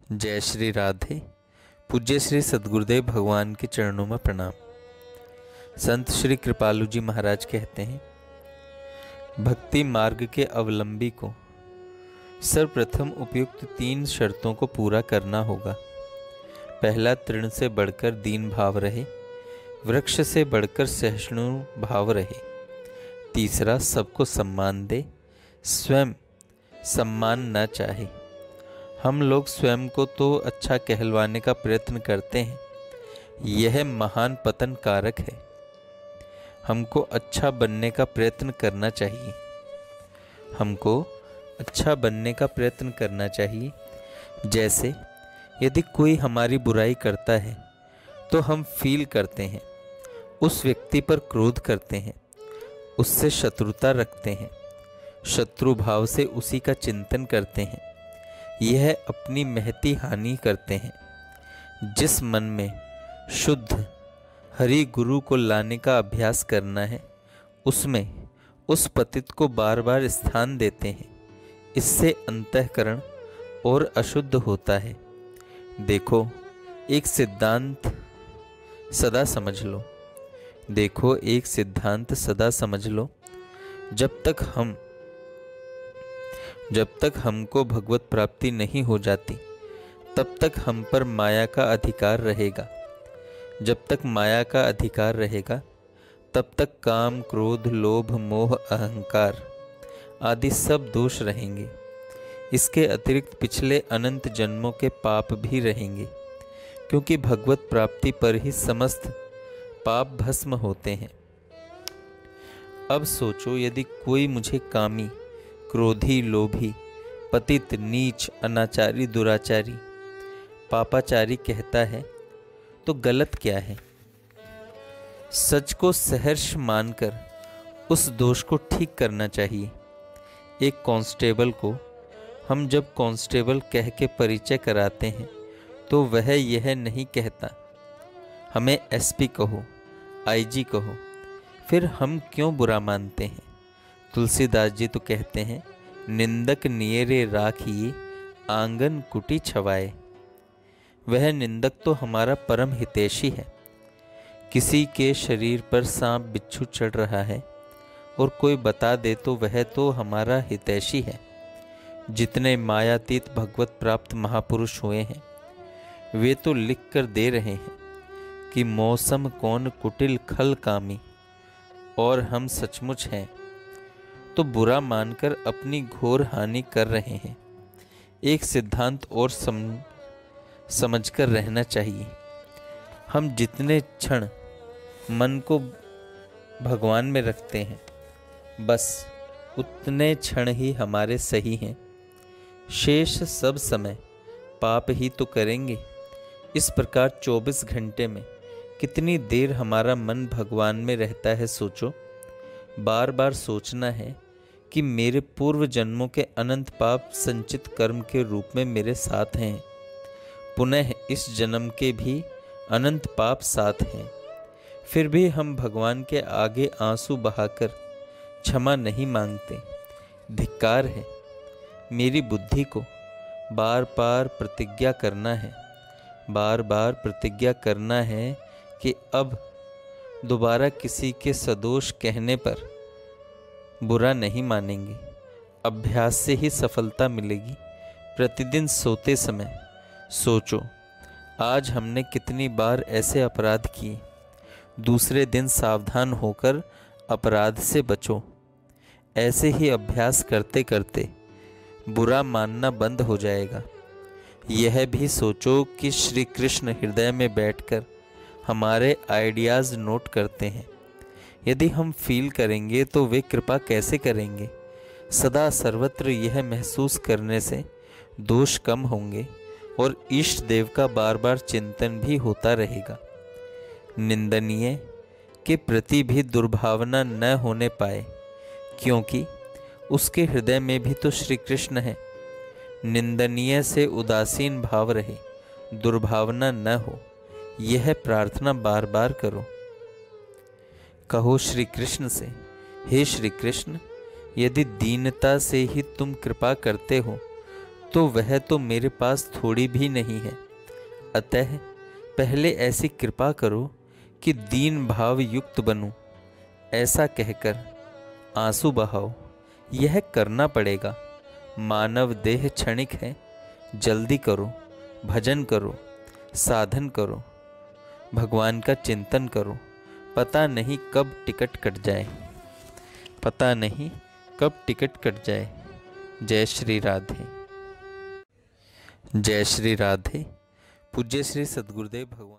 जय श्री राधे। पूज्य श्री सद्गुरुदेव भगवान के चरणों में प्रणाम। संत श्री कृपालु जी महाराज कहते हैं, भक्ति मार्ग के अवलंबी को सर्वप्रथम उपयुक्त 3 शर्तों को पूरा करना होगा। पहला, तृण से बढ़कर दीन भाव रहे। वृक्ष से बढ़कर सहिष्णु भाव रहे। तीसरा, सबको सम्मान दे, स्वयं सम्मान न चाहे। हम लोग स्वयं को तो अच्छा कहलवाने का प्रयत्न करते हैं, यह महान पतन कारक है। हमको अच्छा बनने का प्रयत्न करना चाहिए। हमको अच्छा बनने का प्रयत्न करना चाहिए। जैसे यदि कोई हमारी बुराई करता है तो हम फील करते हैं, उस व्यक्ति पर क्रोध करते हैं, उससे शत्रुता रखते हैं, शत्रु भाव से उसी का चिंतन करते हैं, यह अपनी महती हानि करते हैं। जिस मन में शुद्ध हरि गुरु को लाने का अभ्यास करना है, उसमें उस पतित को बार बार स्थान देते हैं। इससे अंतःकरण और अशुद्ध होता है। देखो, एक सिद्धांत सदा समझ लो। देखो, एक सिद्धांत सदा समझ लो। जब तक हमको भगवत प्राप्ति नहीं हो जाती, तब तक हम पर माया का अधिकार रहेगा। जब तक माया का अधिकार रहेगा, तब तक काम, क्रोध, लोभ, मोह, अहंकार आदि सब दोष रहेंगे। इसके अतिरिक्त पिछले अनंत जन्मों के पाप भी रहेंगे, क्योंकि भगवत प्राप्ति पर ही समस्त पाप भस्म होते हैं। अब सोचो, यदि कोई मुझे कामी, क्रोधी, लोभी, पतित, नीच, अनाचारी, दुराचारी, पापाचारी कहता है तो गलत क्या है? सच को सहर्ष मानकर उस दोष को ठीक करना चाहिए। एक कांस्टेबल को हम जब कांस्टेबल कह के परिचय कराते हैं तो वह यह नहीं कहता, हमें एसपी कहो, आईजी कहो। फिर हम क्यों बुरा मानते हैं? तुलसीदास जी तो कहते हैं, निंदक नियरे राखिए, आंगन कुटी छवाए। वह निंदक तो हमारा परम हितैषी है। किसी के शरीर पर सांप बिच्छू चढ़ रहा है और कोई बता दे तो वह तो हमारा हितैषी है। जितने मायातीत भगवत प्राप्त महापुरुष हुए हैं, वे तो लिख कर दे रहे हैं कि मौसम कौन कुटिल खल कामी, और हम सचमुच हैं तो बुरा मानकर अपनी घोर हानि कर रहे हैं। एक सिद्धांत और समझकर रहना चाहिए। हम जितने क्षण मन को भगवान में रखते हैं, बस उतने क्षण ही हमारे सही हैं। शेष सब समय पाप ही तो करेंगे। इस प्रकार 24 घंटे में कितनी देर हमारा मन भगवान में रहता है, सोचो। बार बार सोचना है कि मेरे पूर्व जन्मों के अनंत पाप संचित कर्म के रूप में मेरे साथ हैं। पुनः इस जन्म के भी अनंत पाप साथ हैं। फिर भी हम भगवान के आगे आंसू बहाकर क्षमा नहीं मांगते। धिक्कार है। मेरी बुद्धि को बार बार प्रतिज्ञा करना है, बार बार प्रतिज्ञा करना है कि अब दोबारा किसी के सदोष कहने पर बुरा नहीं मानेंगे। अभ्यास से ही सफलता मिलेगी। प्रतिदिन सोते समय सोचो, आज हमने कितनी बार ऐसे अपराध किए। दूसरे दिन सावधान होकर अपराध से बचो। ऐसे ही अभ्यास करते करते बुरा मानना बंद हो जाएगा। यह भी सोचो कि श्री कृष्ण हृदय में बैठकर हमारे आइडियाज़ नोट करते हैं। यदि हम फील करेंगे तो वे कृपा कैसे करेंगे? सदा सर्वत्र यह महसूस करने से दोष कम होंगे और इष्ट देव का बार बार चिंतन भी होता रहेगा। निंदनीय के प्रति भी दुर्भावना न होने पाए, क्योंकि उसके हृदय में भी तो श्री कृष्ण है। निंदनीय से उदासीन भाव रहे, दुर्भावना न हो, यह प्रार्थना बार बार करो। कहो श्री कृष्ण से, हे श्री कृष्ण, यदि दीनता से ही तुम कृपा करते हो तो वह तो मेरे पास थोड़ी भी नहीं है। अतः पहले ऐसी कृपा करो कि दीन भाव युक्त बनूं। ऐसा कहकर आंसू बहाओ। यह करना पड़ेगा। मानव देह क्षणिक है। जल्दी करो, भजन करो, साधन करो, भगवान का चिंतन करो। पता नहीं कब टिकट कट जाए, पता नहीं कब टिकट कट जाए। जय श्री राधे। जय श्री राधे। पूज्य श्री सद्गुरुदेव भगवान।